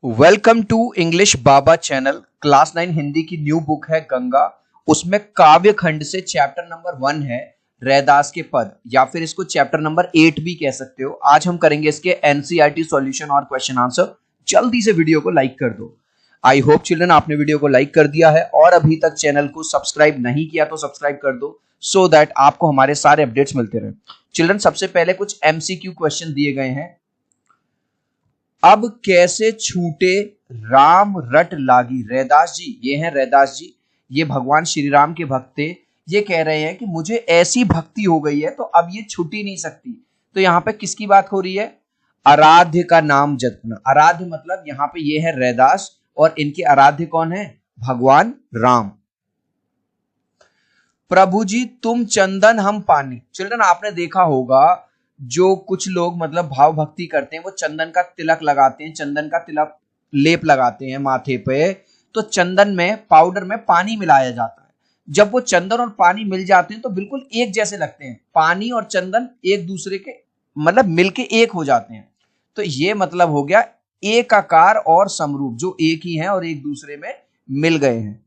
Welcome to English Baba channel. Class 9 Hindi की new book है गंगा। उसमें काव्य खंड से चैप्टर नंबर 1 है रैदास के पद, या फिर इसको चैप्टर नंबर 8 भी कह सकते हो। आज हम करेंगे इसके एनसीईआरटी सॉल्यूशन और क्वेश्चन आंसर। जल्दी से वीडियो को लाइक कर दो। आई होप चिल्ड्रन आपने वीडियो को लाइक कर दिया है और अभी तक चैनल को सब्सक्राइब नहीं किया तो सब्सक्राइब कर दो, सो दैट आपको हमारे सारे अपडेट्स मिलते रहे। चिल्ड्रन सबसे पहले कुछ एमसीक्यू क्वेश्चन दिए गए हैं। अब कैसे छूटे राम रट लागी। रैदास जी, ये हैं रैदास जी, ये भगवान श्री राम के भक्त थे। ये कह रहे हैं कि मुझे ऐसी भक्ति हो गई है तो अब ये छूट ही नहीं सकती। तो यहाँ पे किसकी बात हो रही है? आराध्य का नाम जपना। आराध्य मतलब यहाँ पे ये है रैदास और इनके आराध्य कौन है? भगवान राम। प्रभु जी तुम चंदन हम पानी। चिल्ड्रन आपने देखा होगा जो कुछ लोग मतलब भाव भक्ति करते हैं वो चंदन का तिलक लगाते हैं, चंदन का तिलक लेप लगाते हैं माथे पे। तो चंदन में पाउडर में पानी मिलाया जाता है। जब वो चंदन और पानी मिल जाते हैं तो बिल्कुल एक जैसे लगते हैं। पानी और चंदन एक दूसरे के मतलब मिलके एक हो जाते हैं। तो ये मतलब हो गया एक आकार और समरूप, जो एक ही हैं और एक दूसरे में मिल गए हैं।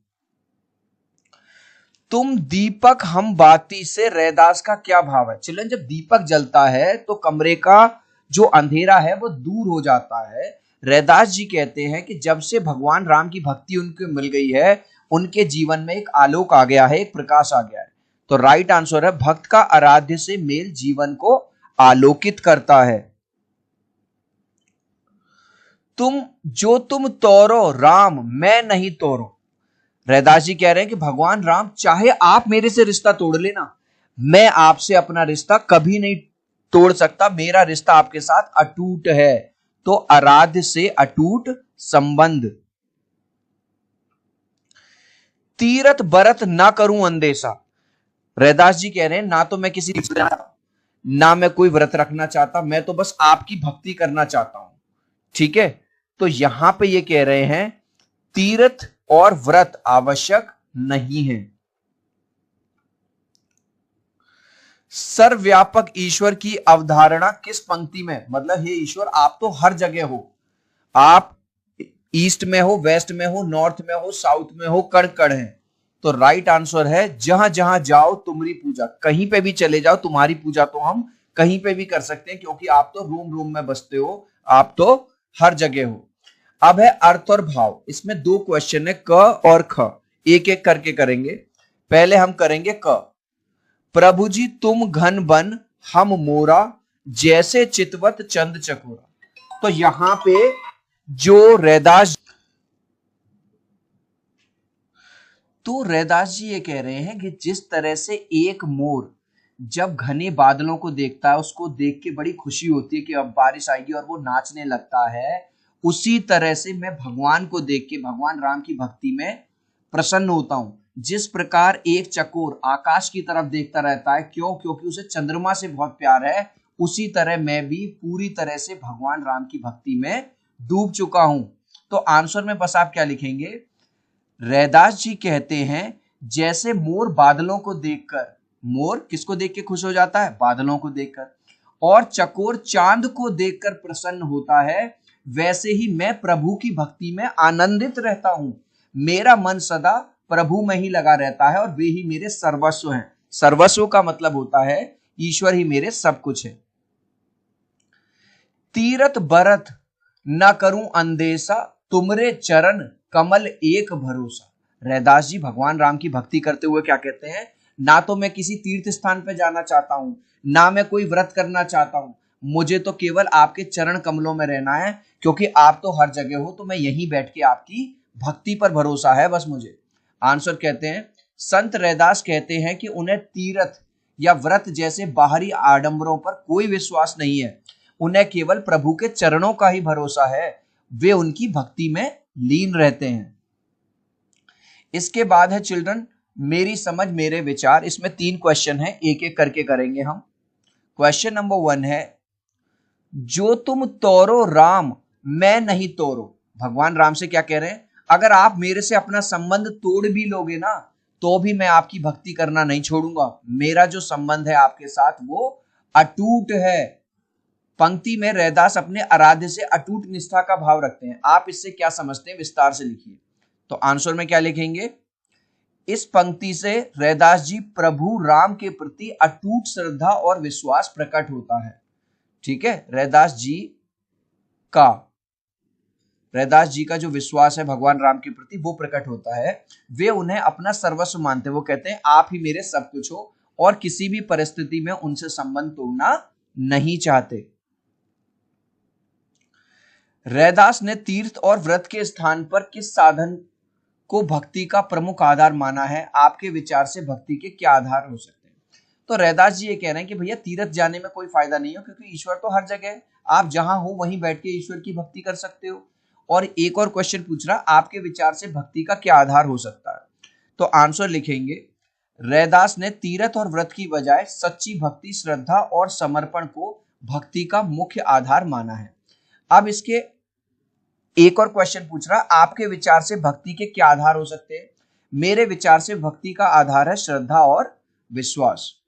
तुम दीपक हम बाती से रैदास का क्या भाव है? चिल्ड्रन जब दीपक जलता है तो कमरे का जो अंधेरा है वो दूर हो जाता है। रैदास जी कहते हैं कि जब से भगवान राम की भक्ति उनको मिल गई है उनके जीवन में एक आलोक आ गया है, एक प्रकाश आ गया है। तो राइट आंसर है भक्त का आराध्य से मेल जीवन को आलोकित करता है। तुम तोरो राम मैं नहीं तोरो। रैदास जी कह रहे हैं कि भगवान राम चाहे आप मेरे से रिश्ता तोड़ लेना, मैं आपसे अपना रिश्ता कभी नहीं तोड़ सकता। मेरा रिश्ता आपके साथ अटूट है। तो आराध्य से अटूट संबंध। तीरथ बरत ना करूं अंदेशा। रैदास जी कह रहे हैं ना तो मैं किसी ना मैं कोई व्रत रखना चाहता, मैं तो बस आपकी भक्ति करना चाहता हूं। ठीक है, तो यहां पे ये कह रहे हैं तीर्थ और व्रत आवश्यक नहीं है। सर्वव्यापक ईश्वर की अवधारणा किस पंक्ति में? मतलब हे ईश्वर आप तो हर जगह हो। आप ईस्ट में हो, वेस्ट में हो, नॉर्थ में हो, साउथ में हो, कण कण है। तो राइट आंसर है जहां जहां जाओ तुम्हारी पूजा। कहीं पे भी चले जाओ तुम्हारी पूजा तो हम कहीं पे भी कर सकते हैं, क्योंकि आप तो रूम रूम में बसते हो, आप तो हर जगह हो। अब है अर्थ और भाव। इसमें दो क्वेश्चन है, क और ख। एक एक करके करेंगे। पहले हम करेंगे क। प्रभु जी तुम घन बन हम मोरा, जैसे चितवत चंद चकोरा। तो यहां पे जो रैदास जी ये कह रहे हैं कि जिस तरह से एक मोर जब घने बादलों को देखता है उसको देख के बड़ी खुशी होती है कि अब बारिश आएगी और वो नाचने लगता है, उसी तरह से मैं भगवान को देख के भगवान राम की भक्ति में प्रसन्न होता हूं। जिस प्रकार एक चकोर आकाश की तरफ देखता रहता है, क्यों? क्योंकि उसे चंद्रमा से बहुत प्यार है, उसी तरह मैं भी पूरी तरह से भगवान राम की भक्ति में डूब चुका हूं। तो आंसर में बस आप क्या लिखेंगे? रैदास जी कहते हैं जैसे मोर बादलों को देखकर, मोर किसको देख के खुश हो जाता है? बादलों को देखकर। और चकोर चांद को देखकर प्रसन्न होता है, वैसे ही मैं प्रभु की भक्ति में आनंदित रहता हूं। मेरा मन सदा प्रभु में ही लगा रहता है और वे ही मेरे सर्वस्व हैं। सर्वस्व का मतलब होता है ईश्वर ही मेरे सब कुछ है। तीरथ बरत न करूं अंदेशा, तुमरे चरण कमल एक भरोसा। रैदास जी भगवान राम की भक्ति करते हुए क्या कहते हैं? ना तो मैं किसी तीर्थ स्थान पे जाना चाहता हूं, ना मैं कोई व्रत करना चाहता हूं, मुझे तो केवल आपके चरण कमलों में रहना है, क्योंकि आप तो हर जगह हो, तो मैं यहीं बैठ के आपकी भक्ति पर भरोसा है बस मुझे। आंसर कहते हैं संत रैदास कहते हैं कि उन्हें तीर्थ या व्रत जैसे बाहरी आडंबरों पर कोई विश्वास नहीं है, उन्हें केवल प्रभु के चरणों का ही भरोसा है। वे उनकी भक्ति में लीन रहते हैं। इसके बाद है चिल्ड्रन मेरी समझ मेरे विचार। इसमें 3 क्वेश्चन है, एक एक करके करेंगे हम। क्वेश्चन नंबर 1 है जो तुम तोरो राम मैं नहीं तोरो। भगवान राम से क्या कह रहे हैं? अगर आप मेरे से अपना संबंध तोड़ भी लोगे ना तो भी मैं आपकी भक्ति करना नहीं छोड़ूंगा। मेरा जो संबंध है आपके साथ वो अटूट है। पंक्ति में रैदास अपने आराध्य से अटूट निष्ठा का भाव रखते हैं। आप इससे क्या समझते हैं, विस्तार से लिखिए। तो आंसर में क्या लिखेंगे, इस पंक्ति से रैदास जी प्रभु राम के प्रति अटूट श्रद्धा और विश्वास प्रकट होता है। ठीक है, रैदास जी का जो विश्वास है भगवान राम के प्रति वो प्रकट होता है। वे उन्हें अपना सर्वस्व मानते हैं। वो कहते हैं आप ही मेरे सब कुछ हो और किसी भी परिस्थिति में उनसे संबंध तोड़ना नहीं चाहते। रैदास ने तीर्थ और व्रत के स्थान पर किस साधन को भक्ति का प्रमुख आधार माना है? आपके विचार से भक्ति के क्या आधार हो सकते हैं? तो रैदास जी ये कह रहे हैं कि भैया तीर्थ जाने में कोई फायदा नहीं हो, क्योंकि ईश्वर तो हर जगह है। आप जहां हो वहीं बैठ के ईश्वर की भक्ति कर सकते हो। और एक और क्वेश्चन पूछ रहा, आपके विचार से भक्ति का क्या आधार हो सकता है? तो आंसर लिखेंगे, रैदास ने तीर्थ और व्रत की बजाय सच्ची भक्ति, श्रद्धा और समर्पण को भक्ति का मुख्य आधार माना है। अब इसके एक और क्वेश्चन पूछ रहा, आपके विचार से भक्ति के क्या आधार हो सकते हैं? मेरे विचार से भक्ति का आधार है श्रद्धा और विश्वास।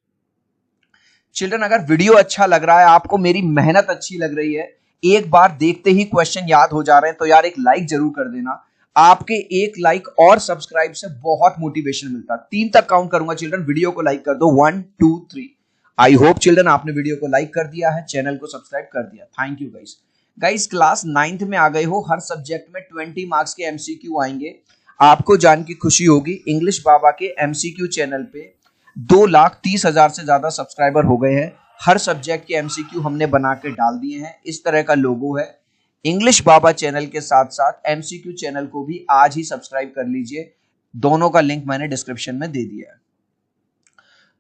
चिल्ड्रन, अगर वीडियो अच्छा लग रहा है, आपको मेरी मेहनत अच्छी लग रही है, एक बार देखते ही क्वेश्चन याद हो जा रहे हैं, तो यार एक लाइक जरूर कर देना। आपके एक लाइक और सब्सक्राइब से बहुत मोटिवेशन मिलता है। 3 तक काउंट करूंगा चिल्ड्रन, वीडियो को लाइक कर दो। 1 2 3। आई होप चिल्ड्रन आपने वीडियो को लाइक कर दिया है, चैनल को सब्सक्राइब कर दिया। Thank you guys. Class 9th में आ गए हो। हर सब्जेक्ट में 20 मार्क्स के एमसीक्यू आएंगे। आपको जान की खुशी होगी, इंग्लिश बाबा के एमसीक्यू चैनल पे 2,30,000 से ज्यादा सब्सक्राइबर हो गए हैं। हर सब्जेक्ट के एमसीक्यू हमने बना के डाल दिए हैं। इस तरह का लोगो है। इंग्लिश बाबा चैनल के साथ साथ एमसीक्यू चैनल को भी आज ही सब्सक्राइब कर लीजिए। दोनों का लिंक मैंने डिस्क्रिप्शन में दे दिया है।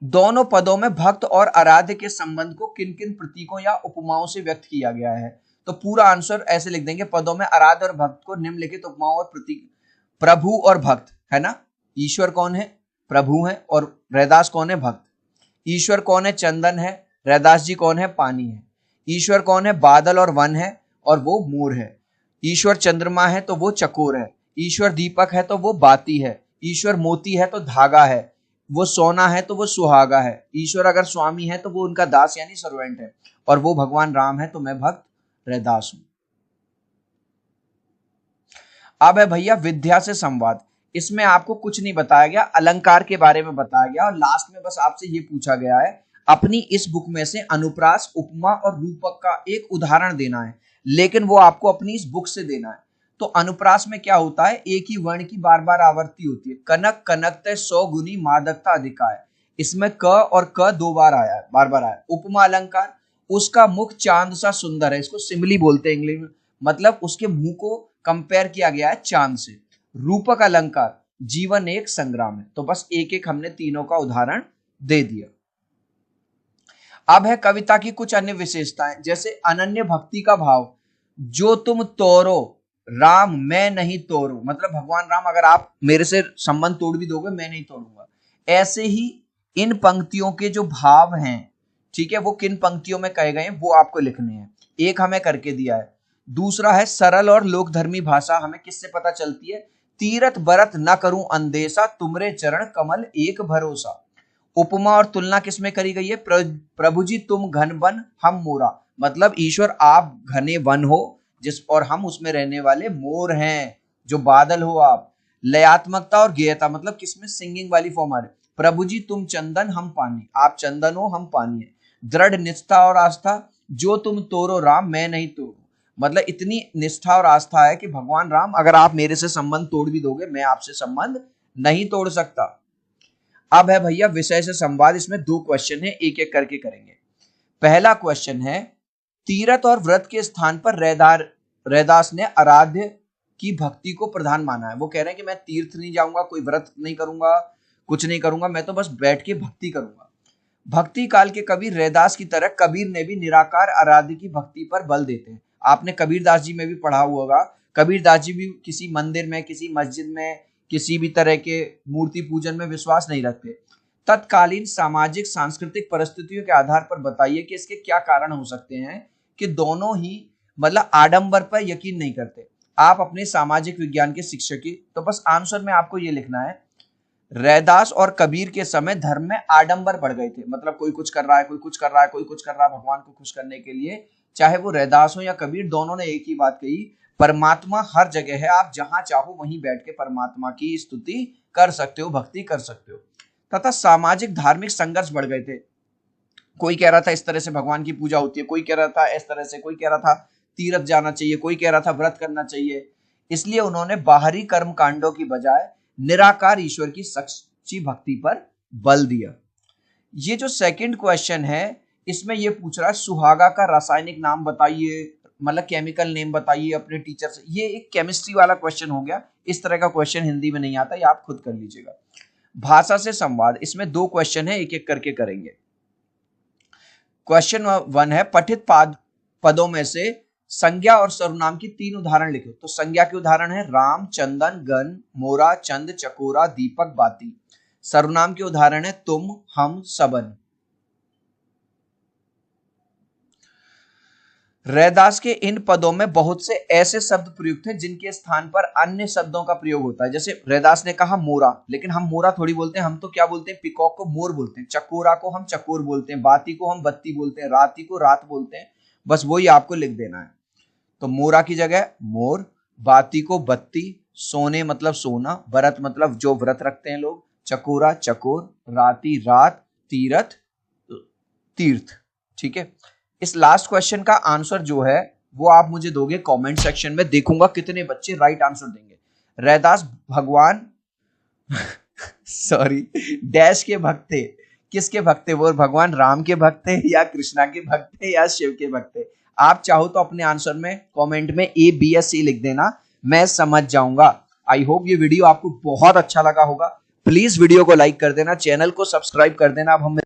दोनों पदों में भक्त और आराध्य के संबंध को किन किन प्रतीकों या उपमाओं से व्यक्त किया गया है? तो पूरा आंसर ऐसे लिख देंगे, पदों में आराध्य और भक्त को निम्नलिखित उपमाओं और प्रतीक। प्रभु और भक्त है ना, ईश्वर कौन है? प्रभु है। और रैदास कौन है? भक्त। ईश्वर कौन है? चंदन है। रैदास जी कौन है? पानी है। ईश्वर कौन है? बादल और वन है, और वो मोर है। ईश्वर चंद्रमा है तो वो चकोर है। ईश्वर दीपक है तो वो बाती है। ईश्वर मोती है तो धागा है। वो सोना है तो वो सुहागा है। ईश्वर अगर स्वामी है तो वो उनका दास यानी सर्वेंट है। और वो भगवान राम है, तो मैं भक्त रैदास हूं। अब है भैया विद्या से संवाद। इसमें आपको कुछ नहीं बताया गया, अलंकार के बारे में बताया गया, और लास्ट में बस आपसे ये पूछा गया है अपनी इस बुक में से अनुप्रास, उपमा और रूपक का एक उदाहरण देना है, लेकिन वो आपको अपनी इस बुक से देना है। तो अनुप्रास में क्या होता है, एक ही वर्ण की बार बार आवृत्ति होती है। कनक कनकते 100 गुनी मादकता अधिका है। इसमें क और क 2 बार आया है, बार बार आया। उपमा अलंकार, उसका मुख चांद सा सुंदर है। इसको सिमिली बोलते हैं इंग्लिश में, मतलब उसके मुंह को कंपेयर किया गया है चांद से। रूपक अलंकार, जीवन एक संग्राम है। तो बस एक एक हमने तीनों का उदाहरण दे दिया। अब है कविता की कुछ अन्य विशेषताएं, जैसे अनन्य भक्ति का भाव। जो तुम तोड़ो राम मैं नहीं तोड़ू, मतलब भगवान राम अगर आप मेरे से संबंध तोड़ भी दोगे मैं नहीं तोड़ूंगा। ऐसे ही इन पंक्तियों के जो भाव हैं, ठीक है, वो किन पंक्तियों में कहे गए हैं वो आपको लिखने हैं। एक हमें करके दिया है। दूसरा है सरल और लोकधर्मी भाषा। हमें किससे पता चलती है? तीरथ बरत न करूं अंदेशा, तुमरे चरण कमल एक भरोसा। उपमा और तुलना किसमें करी गई है? प्रभु जी तुम घन वन हम मोरा, मतलब ईश्वर आप घने वन हो जिस, और हम उसमें रहने वाले मोर हैं, जो बादल हो आप। लयात्मकता और गेयता, मतलब किसमें? सिंगिंग वाली फॉर्म आ रही। प्रभु जी तुम चंदन हम पानी, आप चंदन हो हम पानी है। दृढ़ निष्ठा और आस्था, जो तुम तोड़ो राम मैं नहीं तोड़ू, मतलब इतनी निष्ठा और आस्था है कि भगवान राम अगर आप मेरे से संबंध तोड़ भी दोगे मैं आपसे संबंध नहीं तोड़ सकता। अब है भैया विषय से संवाद। इसमें 2 क्वेश्चन है, एक एक करके करेंगे। पहला क्वेश्चन है, तीर्थ और व्रत के स्थान पर रैदास ने आराध्य की भक्ति को प्रधान माना है। वो कह रहे हैं कि मैं तीर्थ नहीं जाऊंगा, कोई व्रत नहीं करूंगा, कुछ नहीं करूंगा, मैं तो बस बैठ के भक्ति करूंगा। भक्ति काल के कबीर रैदास की तरह कबीर ने भी निराकार आराध्य की भक्ति पर बल देते हैं। आपने कबीरदास जी में भी पढ़ा हुआ होगा। कबीरदास जी भी किसी मंदिर में, किसी मस्जिद में, किसी भी तरह के मूर्ति पूजन में विश्वास नहीं रखते। तत्कालीन सामाजिक सांस्कृतिक परिस्थितियों के आधार पर बताइए कि इसके क्या कारण हो सकते हैं कि दोनों ही मतलब आडंबर पर यकीन नहीं करते। आप अपने सामाजिक विज्ञान के शिक्षक ही, तो बस आंसर में आपको ये लिखना है, रैदास और कबीर के समय धर्म में आडंबर बढ़ गए थे। मतलब कोई कुछ कर रहा है, कोई कुछ कर रहा है, कोई कुछ कर रहा है भगवान को खुश करने के लिए, चाहे वो रैदास हो या कबीर, दोनों ने एक ही बात कही, परमात्मा हर जगह है, आप जहां चाहो वहीं बैठ के परमात्मा की स्तुति कर सकते हो, भक्ति कर सकते हो। तथा सामाजिक धार्मिक संघर्ष बढ़ गए थे। कोई कह रहा था इस तरह से भगवान की पूजा होती है, कोई कह रहा था इस तरह से, कोई कह रहा था तीर्थ जाना चाहिए, कोई कह रहा था व्रत करना चाहिए। इसलिए उन्होंने बाहरी कर्म कांडों की बजाय निराकार ईश्वर की सच्ची भक्ति पर बल दिया। ये जो सेकंड क्वेश्चन है इसमें ये पूछ रहा है सुहागा का रासायनिक नाम बताइए, मतलब केमिकल नेम बताइए अपने टीचर से। ये एक केमिस्ट्री वाला क्वेश्चन हो गया, इस तरह का क्वेश्चन हिंदी में नहीं आता, ये आप खुद कर लीजिएगा। भाषा से संवाद, इसमें 2 क्वेश्चन है, एक एक करके करेंगे। क्वेश्चन 1 है पठित पदों में से संज्ञा और सर्वनाम की 3 उदाहरण लिखो। तो संज्ञा के उदाहरण है राम, चंदन, गन, मोरा, चंद, चकोरा, दीपक, बाती। सर्वनाम के उदाहरण है तुम, हम, सबन। रैदास के इन पदों में बहुत से ऐसे शब्द प्रयुक्त हैं जिनके स्थान पर अन्य शब्दों का प्रयोग होता है। जैसे रैदास ने कहा मोरा, लेकिन हम मोरा थोड़ी बोलते हैं, हम तो क्या बोलते हैं, पिकॉक को मोर बोलते हैं, चकोरा को हम चकोर बोलते हैं, बाती को हम बत्ती बोलते हैं, राती को रात बोलते हैं। बस वही आपको लिख देना है। तो मोरा की जगह मोर, बाती को बत्ती, सोने मतलब सोना, व्रत मतलब जो व्रत रखते हैं लोग, चकोरा चकोर, राती रात, तीर्थ तीर्थ। ठीक है, इस लास्ट क्वेश्चन का आंसर जो है वो आप मुझे दोगे कमेंट सेक्शन में, देखूंगा कितने बच्चे राइट आंसर देंगे। रैदास भगवान सॉरी डैश के भक्त थे, किसके भक्त थे, वो भगवान राम के भक्त थे या कृष्णा के भक्त थे या शिव के भक्त थे। आप चाहो तो अपने आंसर में कमेंट में A, B या C लिख देना, मैं समझ जाऊंगा। आई होप ये वीडियो आपको बहुत अच्छा लगा होगा। प्लीज वीडियो को लाइक कर देना, चैनल को सब्सक्राइब कर देना। अब हम